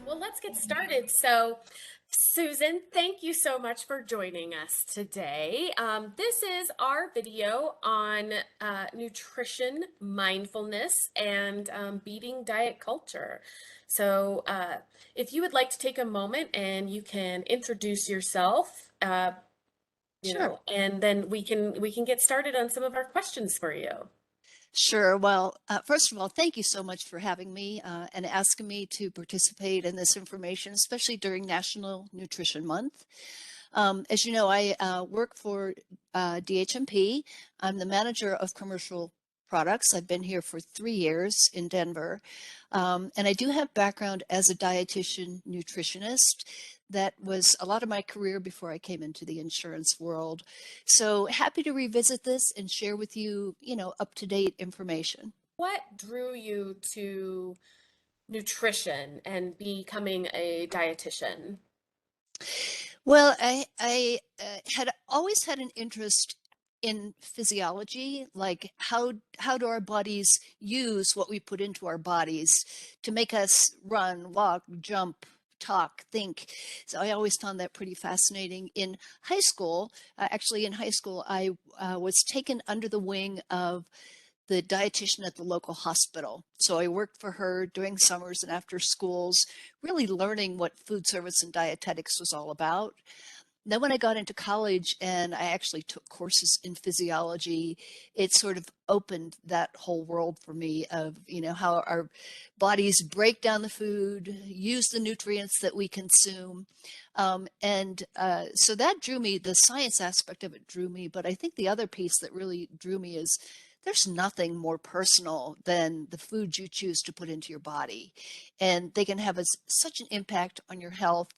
Well, let's get started. So, Susan, thank you so much for joining us today. This is our video on nutrition, mindfulness, and beating diet culture. So, if you would like to take a moment and you can introduce yourself, Sure. and then we can get started on some of our questions for you. Sure. Well, first of all, thank you so much for having me and asking me to participate in this information, especially during National Nutrition Month. As you know, I work for DHMP. I'm the manager of commercial products. I've been here for 3 years in Denver. And I do have background as a dietitian nutritionist. That was a lot of my career before I came into the insurance world. So happy to revisit this and share with you, up-to-date information. What drew you to nutrition and becoming a dietitian? Well, I had always had an interest in physiology, like how do our bodies use what we put into our bodies to make us run, walk, jump, talk, think. So I always found that pretty fascinating. In high school, actually in high school, I was taken under the wing of the dietitian at the local hospital. So I worked for her during summers and after schools, really learning what food service and dietetics was all about. Then when I got into college and I actually took courses in physiology, it sort of opened that whole world for me of, how our bodies break down the food, use the nutrients that we consume. So that drew me, the science aspect of it drew me. But I think the other piece that really drew me is there's nothing more personal than the food you choose to put into your body. And they can have such an impact on your health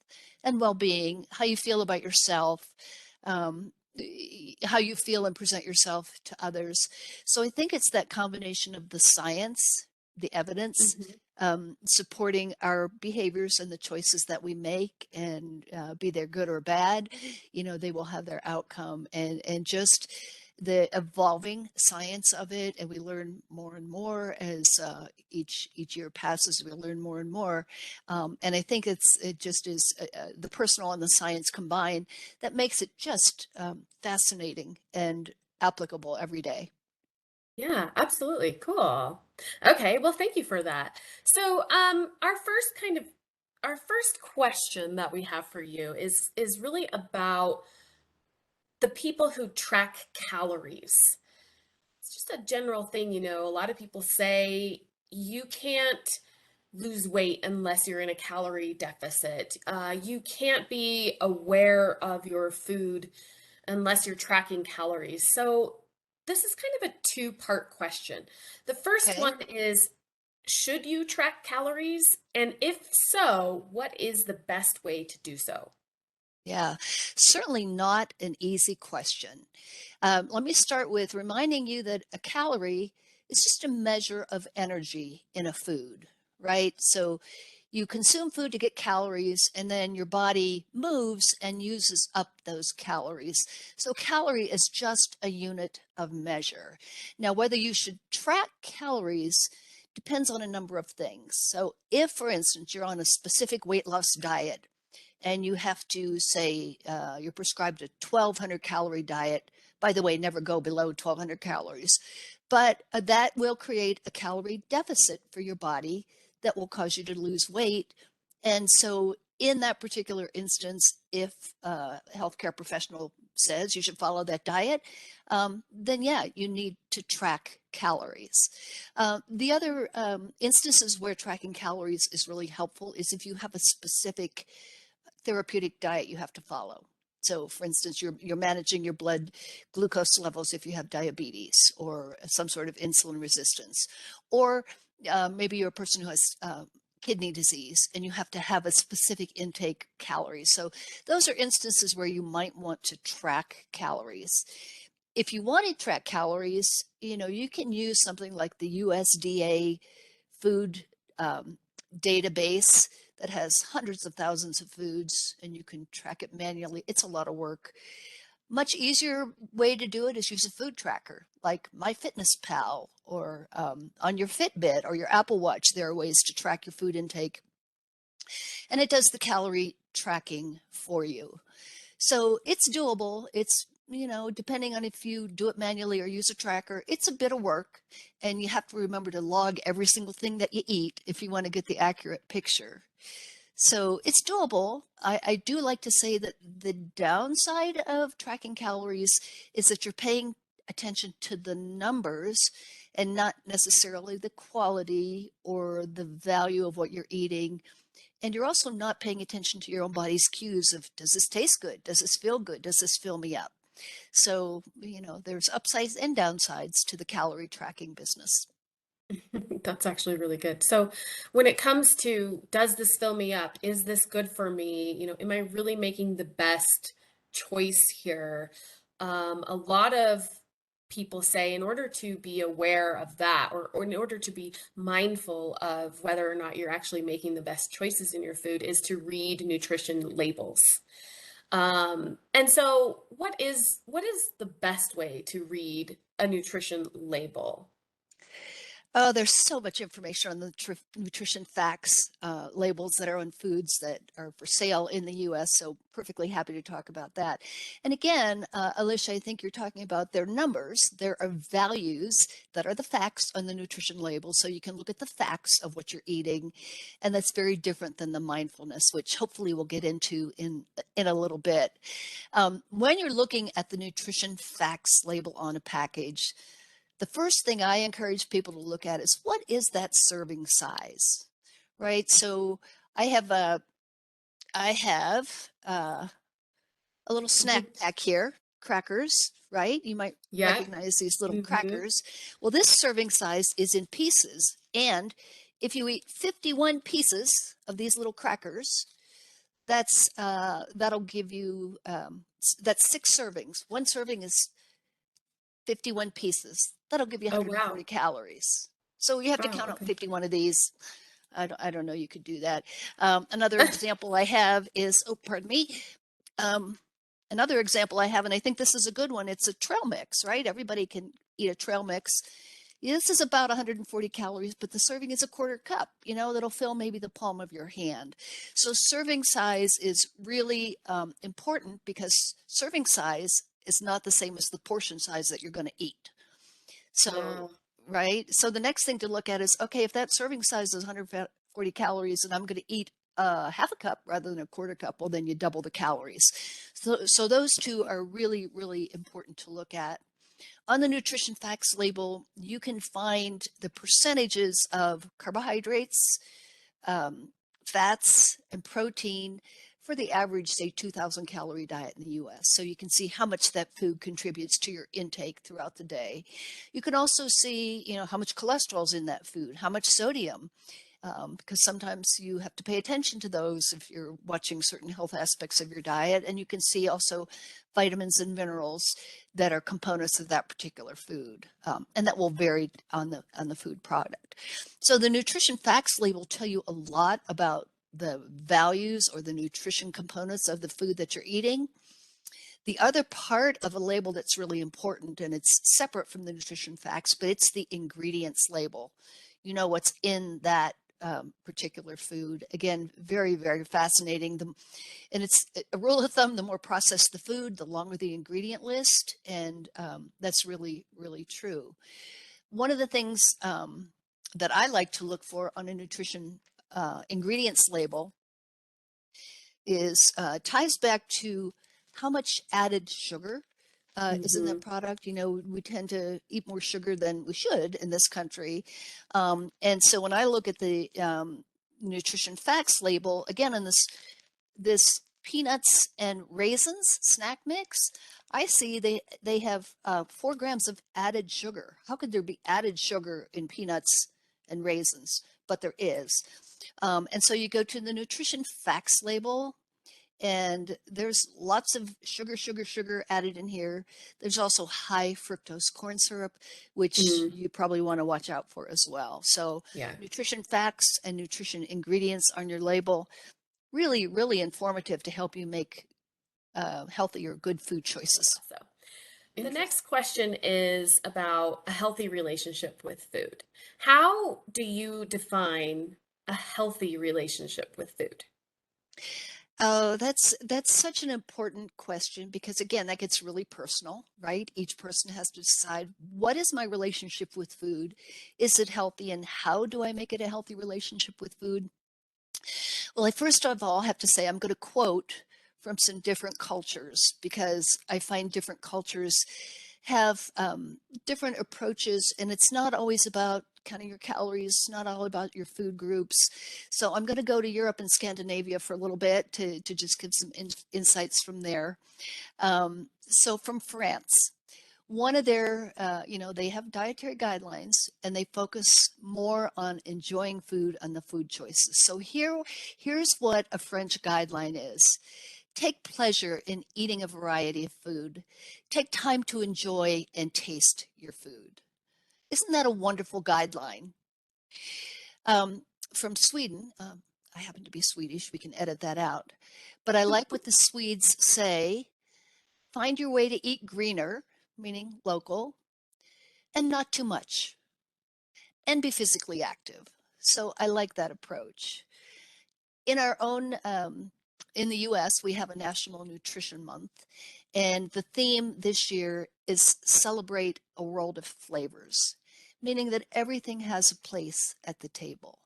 and well-being, how you feel about yourself, um, how you feel and present yourself to others. So I think it's that combination of the science, the evidence, Mhm. supporting our behaviors and the choices that we make, and be they good or bad, they will have their outcome, and just the evolving science of it, and we learn more and more as each year passes. We learn more and more, and I think it just is the personal and the science combined that makes it just fascinating and applicable every day. Yeah, absolutely. Cool. Okay, well, thank you for that. So, our first question that we have for you is really about the people who track calories. It's just a general thing, a lot of people say you can't lose weight unless you're in a calorie deficit. You can't be aware of your food unless you're tracking calories. So, this is kind of a two-part question. The first Okay. one is, should you track calories? And if so, what is the best way to do so? Yeah, certainly not an easy question. Let me start with reminding you that a calorie is just a measure of energy in a food, right? So you consume food to get calories, and then your body moves and uses up those calories. So calorie is just a unit of measure. Now, whether you should track calories depends on a number of things. So if, for instance, you're on a specific weight loss diet, and you have to say you're prescribed a 1200 calorie diet. By the way, never go below 1200 calories, but that will create a calorie deficit for your body that will cause you to lose weight. And so in that particular instance, if a healthcare professional says you should follow that diet, then yeah, you need to track calories. The other instances where tracking calories is really helpful is if you have a specific therapeutic diet you have to follow. So, for instance, you're managing your blood glucose levels if you have diabetes or some sort of insulin resistance, or maybe you're a person who has kidney disease and you have to have a specific intake calories. So, those are instances where you might want to track calories. If you want to track calories, you can use something like the USDA food database that has hundreds of thousands of foods, and you can track it manually. It's a lot of work. Much easier way to do it is use a food tracker like MyFitnessPal, or on your Fitbit or your Apple Watch. There are ways to track your food intake. and it does the calorie tracking for you. So it's doable. It's, depending on if you do it manually or use a tracker, it's a bit of work. And you have to remember to log every single thing that you eat if you want to get the accurate picture. So it's doable. I do like to say that the downside of tracking calories is that you're paying attention to the numbers and not necessarily the quality or the value of what you're eating. And you're also not paying attention to your own body's cues of, does this taste good? Does this feel good? Does this fill me up? So, there's upsides and downsides to the calorie tracking business. That's actually really good. So, when it comes to does this fill me up? Is this good for me? Am I really making the best choice here? A lot of people say in order to be aware of that, or in order to be mindful of whether or not you're actually making the best choices in your food, is to read nutrition labels. And so what is the best way to read a nutrition label? Oh, there's so much information on the nutrition facts labels that are on foods that are for sale in the US. So, perfectly happy to talk about that. And again, Alicia, I think you're talking about their numbers. There are values that are the facts on the nutrition label. So, you can look at the facts of what you're eating. And that's very different than the mindfulness, which hopefully we'll get into in a little bit. When you're looking at the nutrition facts label on a package, the first thing I encourage people to look at is, what is that serving size, right? So I have a little snack Mhm. pack here, crackers, right? You might Yeah. recognize these little Mhm. crackers. Well, this serving size is in pieces, and if you eat 51 pieces of these little crackers, that'll give you that's 6 servings. One serving is 51 pieces. That'll give you Oh, 140 wow. calories. So you have to Wow, count out okay. 51 of these. I don't know, you could do that. Another example I have is, oh, pardon me. Um, Another example I have, and I think this is a good one, it's a trail mix, right? Everybody can eat a trail mix. This is about 140 calories, but the serving is a quarter cup, that'll fill maybe the palm of your hand. So serving size is really important, because serving size is not the same as the portion size that you're going to eat. So, Wow. right. So the next thing to look at is, okay, if that serving size is 140 calories and I'm going to eat half a cup rather than a quarter cup, well, then you double the calories. So those two are really, really important to look at. On the nutrition facts label, you can find the percentages of carbohydrates, um, fats, and protein for the average, say, 2,000 calorie diet in the US. So you can see how much that food contributes to your intake throughout the day. You can also see, how much cholesterol is in that food, how much sodium, because sometimes you have to pay attention to those if you're watching certain health aspects of your diet. And you can see also vitamins and minerals that are components of that particular food, and that will vary on the food product. So the nutrition facts label tell you a lot about the values or the nutrition components of the food that you're eating. The other part of a label that's really important, and it's separate from the nutrition facts, but it's the ingredients label. You know what's in that particular food. Again, very, very fascinating. And it's a rule of thumb: the more processed the food, the longer the ingredient list, and that's really, really true. One of the things that I like to look for on a nutrition ingredients label is ties back to how much added sugar is in that Mhm. product. We tend to eat more sugar than we should in this country. And so when I look at the nutrition facts label, again, on this peanuts and raisins snack mix, I see they have 4 grams of added sugar. How could there be added sugar in peanuts and raisins? But there is. And so you go to the nutrition facts label, and there's lots of sugar, sugar, sugar added in here. There's also high fructose corn syrup, which Mm, you probably want to watch out for as well. So yeah. nutrition facts and nutrition ingredients on your label, really, really informative to help you make healthier, good food choices. So, the Interesting. next question is about a healthy relationship with food. How do you define a healthy relationship with food? Oh, that's such an important question because again, that gets really personal, right? Each person has to decide what is my relationship with food? Is it healthy and how do I make it a healthy relationship with food? Well, I first of all have to say I'm going to quote from some different cultures because I find different cultures have different approaches, and it's not always about counting your calories, not all about your food groups. So I'm going to go to Europe and Scandinavia for a little bit to just give some insights from there. So from France, one of their, they have dietary guidelines and they focus more on enjoying food and the food choices. So here's what a French guideline is. Take pleasure in eating a variety of food. Take time to enjoy and taste your food. Isn't that a wonderful guideline? Um, from Sweden, I happen to be Swedish, we can edit that out. But I like what the Swedes say: find your way to eat greener, meaning local, and not too much, and be physically active. So I like that approach. In our own, in the US, we have a National Nutrition Month, and the theme this year is Celebrate a World of Flavors, meaning that everything has a place at the table,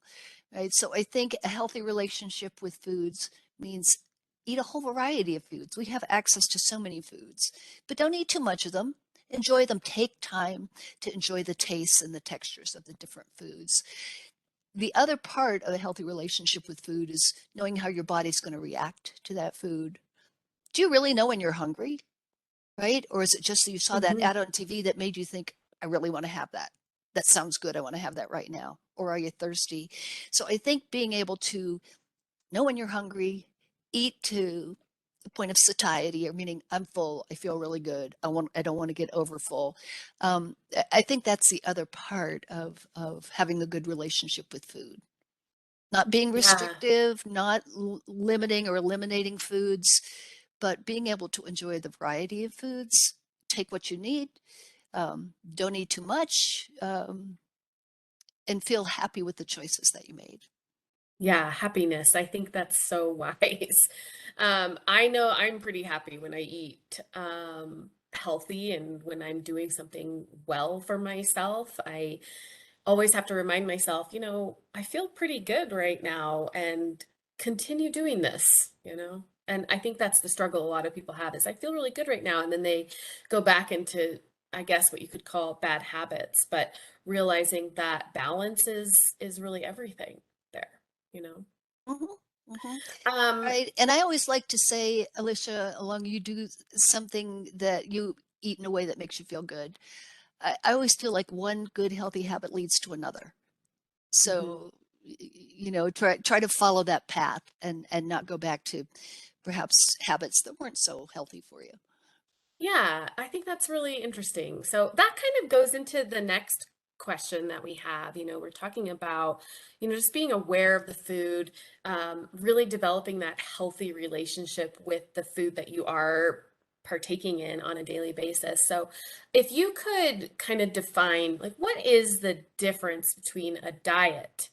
right? So I think a healthy relationship with foods means eat a whole variety of foods. We have access to so many foods, but don't eat too much of them. Enjoy them. Take time to enjoy the tastes and the textures of the different foods. The other part of a healthy relationship with food is knowing how your body's going to react to that food. Do you really know when you're hungry, right? Or is it just that you saw that Mhm. ad on TV that made you think, I really want to have that? That sounds good. I want to have that right now. Or are you thirsty? So I think being able to know when you're hungry, eat to the point of satiety, or meaning I'm full, I feel really good. I don't want to get over full. I think that's the other part of having a good relationship with food. Not being Yeah. restrictive, not limiting or eliminating foods, but being able to enjoy the variety of foods. Take what you need, don't eat too much, and feel happy with the choices that you made. Yeah, happiness. I think that's so wise. I know I'm pretty happy when I eat healthy and when I'm doing something well for myself. I always have to remind myself, I feel pretty good right now and continue doing this, you know? And I think that's the struggle a lot of people have is I feel really good right now. And then they go back into, I guess, what you could call bad habits, but realizing that balance is really everything there, you know? Mhm, mhm. Um, Right, and I always like to say, Alicia, along you do something that you eat in a way that makes you feel good. I always feel like one good healthy habit leads to another. mhm. So, try to follow that path and not go back to perhaps habits that weren't so healthy for you. Yeah, I think that's really interesting. So that kind of goes into the next question that we have. We're talking about, just being aware of the food, really developing that healthy relationship with the food that you are partaking in on a daily basis. So if you could kind of define, like, what is the difference between a diet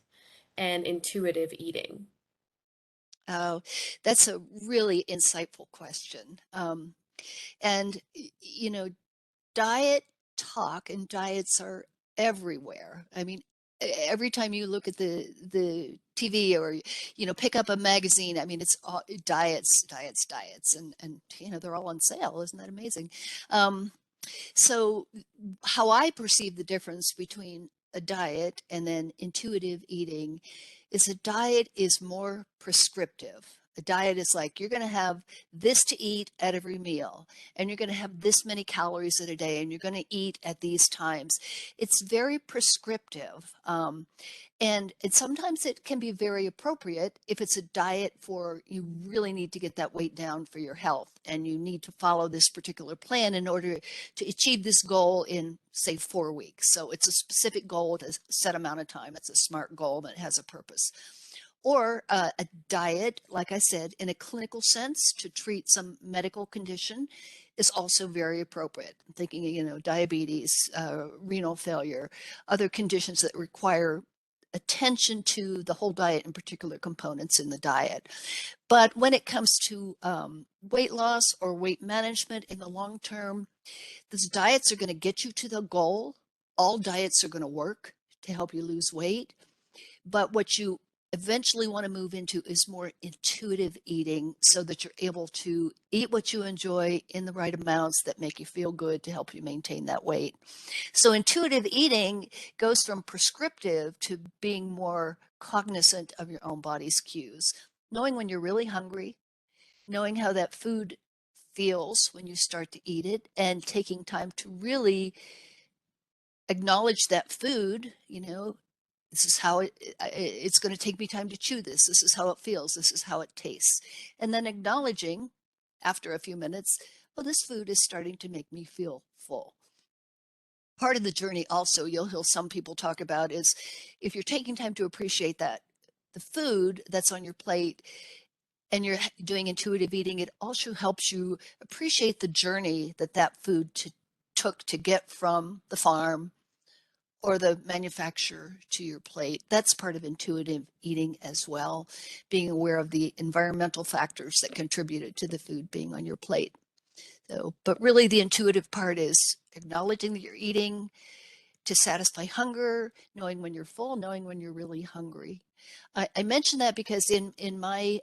and intuitive eating? Oh, that's a really insightful question. And diet talk and diets are everywhere. I mean, every time you look at the TV or pick up a magazine, I mean, it's all diets, diets, diets, and they're all on sale. Isn't that amazing? Um, so how I perceive the difference between a diet and then intuitive eating is a diet is more prescriptive. A diet is like you're going to have this to eat at every meal, and you're going to have this many calories in a day, and you're going to eat at these times. It's very prescriptive. And sometimes it can be very appropriate if it's a diet for you really need to get that weight down for your health and you need to follow this particular plan in order to achieve this goal in, say, 4 weeks. So it's a specific goal at a set amount of time. It's a smart goal that has a purpose. Or a diet, like I said, in a clinical sense to treat some medical condition is also very appropriate. I'm thinking, diabetes, renal failure, other conditions that require attention to the whole diet and particular components in the diet. But when it comes to weight loss or weight management in the long term, these diets are going to get you to the goal. All diets are going to work to help you lose weight. But what you eventually want to move into is more intuitive eating so that you're able to eat what you enjoy in the right amounts that make you feel good to help you maintain that weight. So intuitive eating goes from prescriptive to being more cognizant of your own body's cues, knowing when you're really hungry, knowing how that food feels when you start to eat it, and taking time to really acknowledge that food, this is how it's going to take me time to chew this. This is how it feels. This is how it tastes. And then acknowledging after a few minutes, oh, this food is starting to make me feel full. Part of the journey also you'll hear some people talk about is if you're taking time to appreciate that the food that's on your plate and you're doing intuitive eating, it also helps you appreciate the journey that that food took to get from the farm or the manufacturer to your plate. That's part of intuitive eating as well, being aware of the environmental factors that contributed to the food being on your plate. So, but really the intuitive part is acknowledging that you're eating to satisfy hunger, knowing when you're full, knowing when you're really hungry. I mention that because in my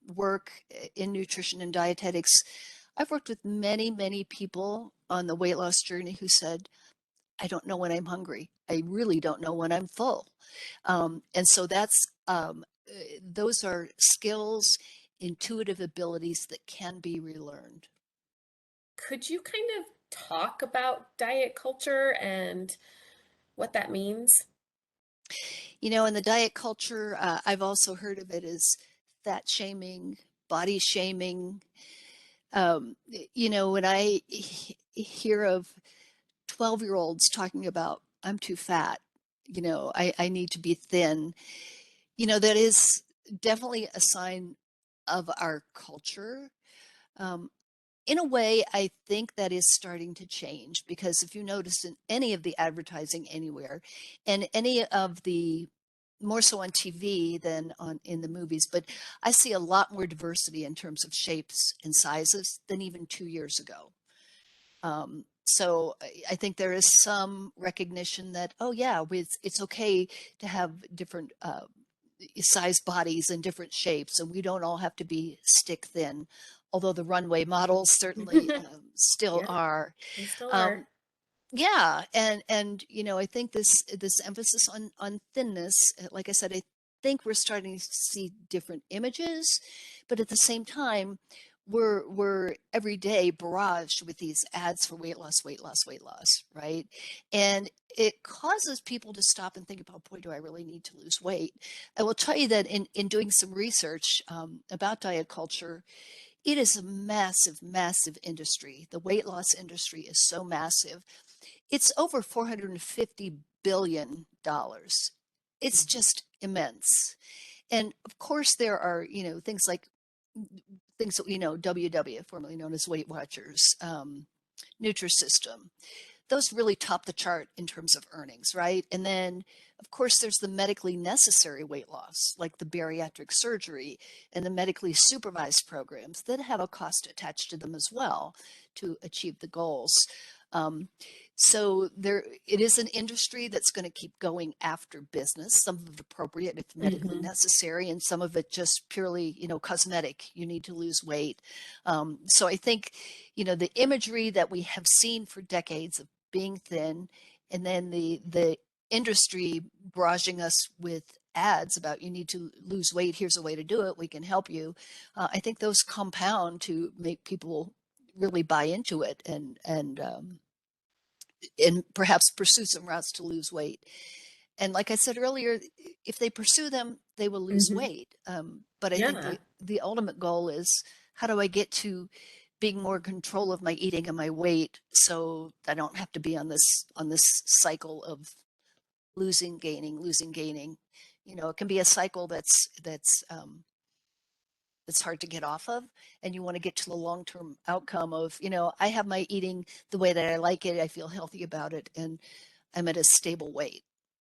work in nutrition and dietetics, I've worked with many, many people on the weight loss journey who said, I don't know when I'm hungry. I really don't know when I'm full. And so those are skills, intuitive abilities that can be relearned. Could you kind of talk about diet culture and what that means? In the diet culture, I've also heard of it as fat shaming, body shaming. When I hear of 12-year-olds talking about, I'm too fat, I need to be thin, that is definitely a sign of our culture. Um, in a way, I think that is starting to change because if you notice in any of the advertising anywhere and any of the more so on TV than on in the movies, but I see a lot more diversity in terms of shapes and sizes than even 2 years ago. So I think there is some recognition that, oh yeah, it's okay to have different size bodies and different shapes, and we don't all have to be stick thin. Although the runway models certainly still Yeah, are. they still Um, are. yeah, and I think this emphasis on thinness, like I said, I think we're starting to see different images, but at the same time, we're every day barraged with these ads for weight loss, weight loss, weight loss, right? And it causes people to stop and think about, boy, do I really need to lose weight? I will tell you that in doing some research about diet culture, it is a massive, massive industry. The weight loss industry is so massive. It's over $450 billion. It's Mhm. just immense. And of course, there are, things like things that, WW, formerly known as Weight Watchers, Nutrisystem, those really top the chart in terms of earnings, right? And then, of course, there's the medically necessary weight loss, like the bariatric surgery and the medically supervised programs that have a cost attached to them as well to achieve the goals. Um, so it is an industry that's going to keep going after business, some of it appropriate if medically Mhm. necessary, and some of it just purely, cosmetic. You need to lose weight. So I think, the imagery that we have seen for decades of being thin, and then the industry barraging us with ads about you need to lose weight. Here's a way to do it. We can help you. I think those compound to make people really buy into it and perhaps pursue some routes to lose weight. And like I said earlier, if they pursue them, they will lose Mhm. weight. But I think Yeah. the ultimate goal is how do I get to being more in control of my eating and my weight so I don't have to be on this cycle of losing, gaining, losing, gaining. It can be a cycle that's hard to get off of, and you want to get to the long-term outcome of, I have my eating the way that I like it, I feel healthy about it, and I'm at a stable weight.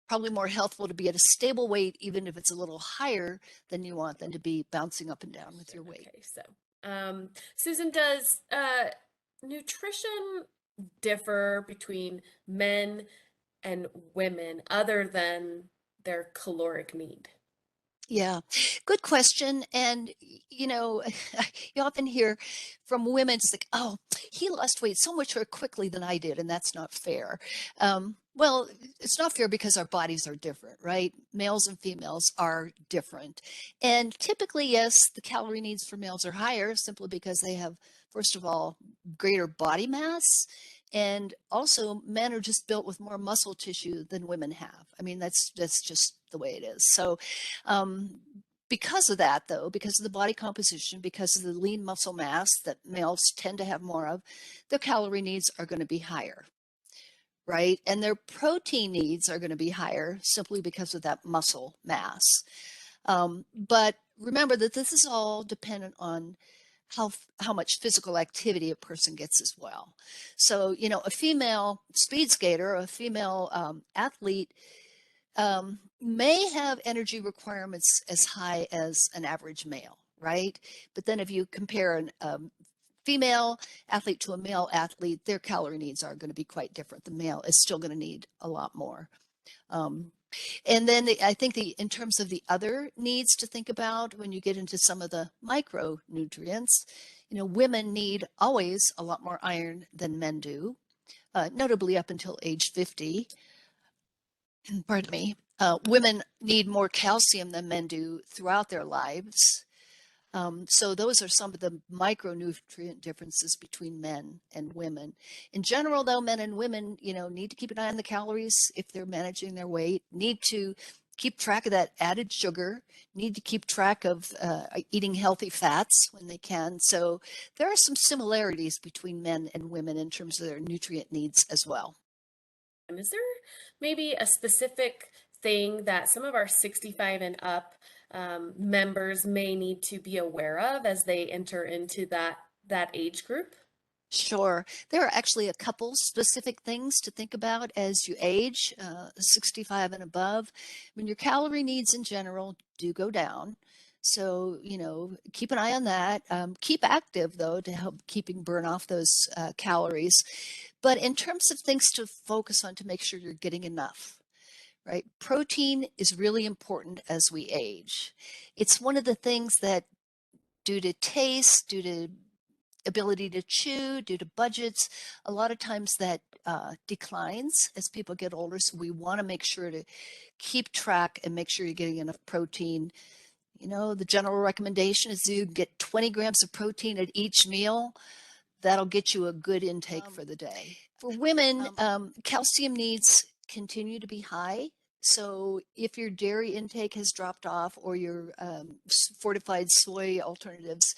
probably more healthful to be at a stable weight, even if it's a little higher than you want, than to be bouncing up and down with Question. your weight. Okay, so Susan, does nutrition differ between men and women other than their caloric need? Yeah, good question. And, you often hear from women, it's like, oh, he lost weight so much more quickly than I did, and that's not fair. Well, it's not fair because our bodies are different, right? Males and females are different. And typically, yes, the calorie needs for males are higher simply because they have, first of all, greater body mass. And also, men are just built with more muscle tissue than women have. I mean, that's just the way it is. So, um, because of that, though, because of the body composition, because of the lean muscle mass that males tend to have more of, their calorie needs are going to be higher, right? And their protein needs are going to be higher simply because of that muscle mass. But remember that this is all dependent on how much physical activity a person gets as well. So, a female speed skater or a female athlete may have energy requirements as high as an average male, right? But then if you compare a female athlete to a male athlete, their calorie needs are going to be quite different. The male is still going to need a lot more. Um, and then I think in terms of the other needs to think about when you get into some of the micronutrients, women need always a lot more iron than men do, notably up until age 50. Pardon me, women need more calcium than men do throughout their lives. So those are some of the micronutrient differences between men and women. In general, though, men and women, need to keep an eye on the calories if they're managing their weight, need to keep track of that added sugar, need to keep track of eating healthy fats when they can. So there are some similarities between men and women in terms of their nutrient needs as well. And is there maybe a specific thing that some of our 65 and up members may need to be aware of as they enter into that age group? Sure. There are actually a couple specific things to think about as you age, 65 and above. I mean, your calorie needs in general do go down. So, keep an eye on that. Keep active, though, to help keeping burn off those calories. But in terms of things to focus on to make sure you're getting enough, right? Protein is really important as we age. It's one of the things that, due to taste, due to ability to chew, due to budgets, a lot of times that declines as people get older. So we want to make sure to keep track and make sure you're getting enough protein. The general recommendation is you get 20 grams of protein at each meal. That'll get you a good intake for the day. For women, calcium needs continue to be high. So if your dairy intake has dropped off or your fortified soy alternatives,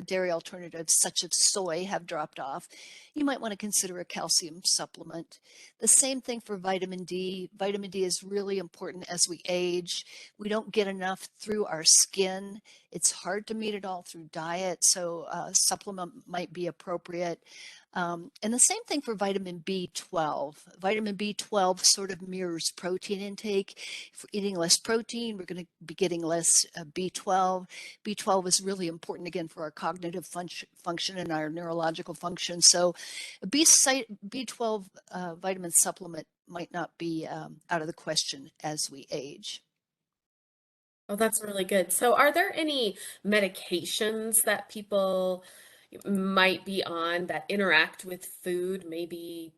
dairy alternatives such as soy have dropped off, you might want to consider a calcium supplement. The same thing for vitamin D. Vitamin D is really important as we age. We don't get enough through our skin. It's hard to meet it all through diet, so a supplement might be appropriate. And the same thing for vitamin B12. Vitamin B12 sort of mirrors protein intake. If we're eating less protein, we're going to be getting less B12. B12 is really important again for our cognitive function and our neurological function. So a B12 vitamin supplement might not be out of the question as we age. Oh, that's really good. So, are there any medications that people might be on that interact with food, maybe,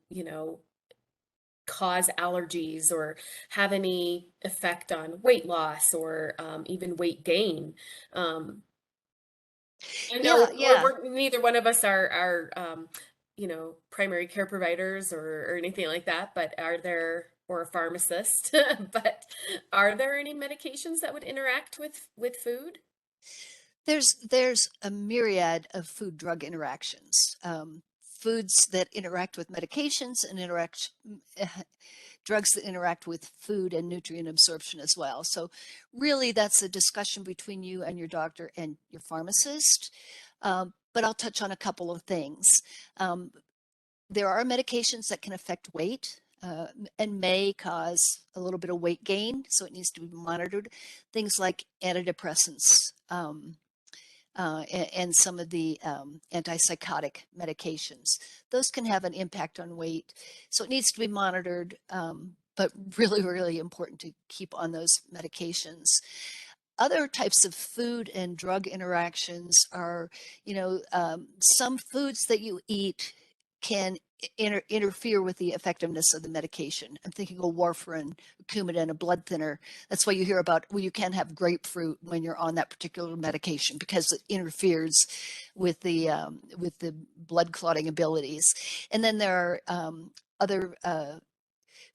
cause allergies or have any effect on weight loss or even weight gain? Um, I Yeah, know yeah. neither one of us are primary care providers or anything like that, but are there, or a pharmacist, but are there any medications that would interact with food? There's a myriad of food drug interactions. Foods that interact with medications and drugs that interact with food and nutrient absorption as well. So really that's a discussion between you and your doctor and your pharmacist. But I'll touch on a couple of things. Um, there are medications that can affect weight. and may cause a little bit of weight gain, so it needs to be monitored. Things like antidepressants, and some of the antipsychotic medications. Those can have an impact on weight. So it needs to be monitored, but really, really important to keep on those medications. Other types of food and drug interactions are, some foods that you eat can interfere with the effectiveness of the medication. I'm thinking of warfarin, Coumadin, a blood thinner. That's why you hear about, well, you can't have grapefruit when you're on that particular medication because it interferes with the blood clotting abilities. And then there are other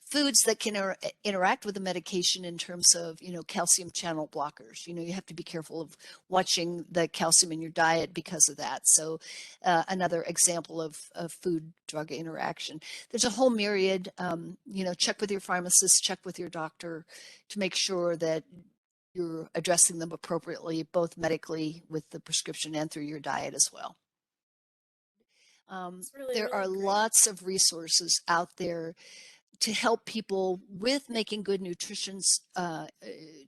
foods that can interact with the medication in terms of, calcium channel blockers. You have to be careful of watching the calcium in your diet because of that. So another example of food drug interaction. There's a whole myriad. Check with your pharmacist, check with your doctor to make sure that you're addressing them appropriately, both medically with the prescription and through your diet as well. It's really, There are really great. lots of resources out there to help people with making good nutrition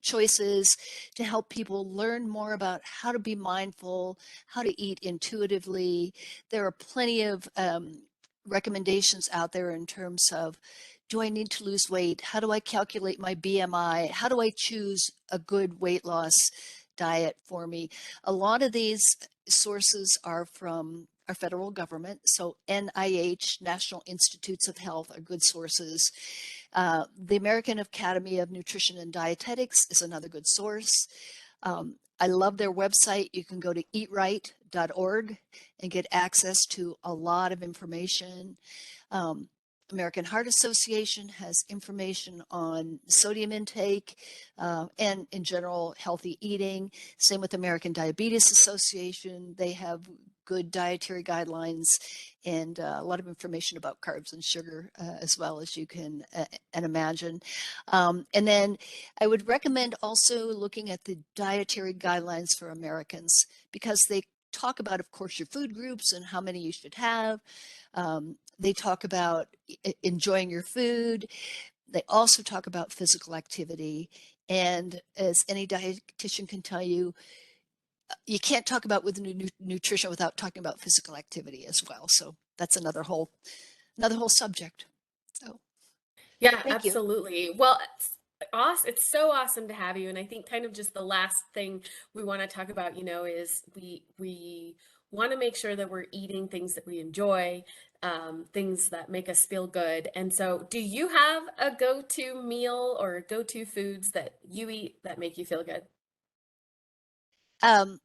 choices, to help people learn more about how to be mindful, how to eat intuitively. There are plenty of recommendations out there in terms of, do I need to lose weight? How do I calculate my BMI? How do I choose a good weight loss diet for me? A lot of these sources are from our federal government. So NIH, National Institutes of Health, are good sources. The American Academy of Nutrition and Dietetics is another good source. I love their website. You can go to eatright.org and get access to a lot of information. American Heart Association has information on sodium intake and in general healthy eating. Same with American Diabetes Association. They have good dietary guidelines and a lot of information about carbs and sugar as well, as you can imagine. And then I would recommend also looking at the dietary guidelines for Americans, because they talk about, of course, your food groups and how many you should have. They talk about enjoying your food. They also talk about physical activity. And as any dietitian can tell you, you can't talk about with nutrition without talking about physical activity as well. So that's another whole subject. So Yeah, thank you. absolutely. Well, it's awesome. It's so awesome to have you. And I think kind of just the last thing we want to talk about, is we want to make sure that we're eating things that we enjoy, things that make us feel good. And so, do you have a go-to meal or go-to foods that you eat that make you feel good? Um,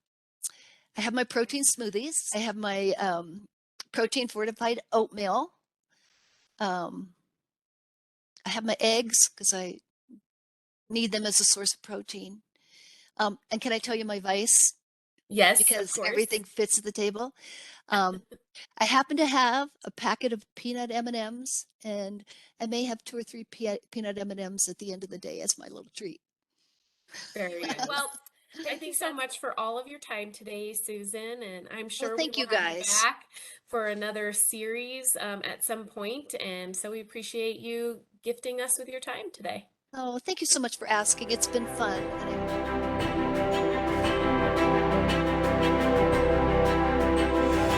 I have my protein smoothies. I have my protein fortified oatmeal. Um, I have my eggs because I need them as a source of protein. And can I tell you my vice? Yes, of Because course. everything fits at the table. Um, I happen to have a packet of peanut M&Ms, and I may have two or three peanut M&Ms at the end of the day as my little treat. Very good. Well, thank you so much for all of your time today, Susan, and I'm Well, sure we thank will you have you guys. back for another series at some point. And so we appreciate you gifting us with your time today. Oh, thank you so much for asking. It's been fun. And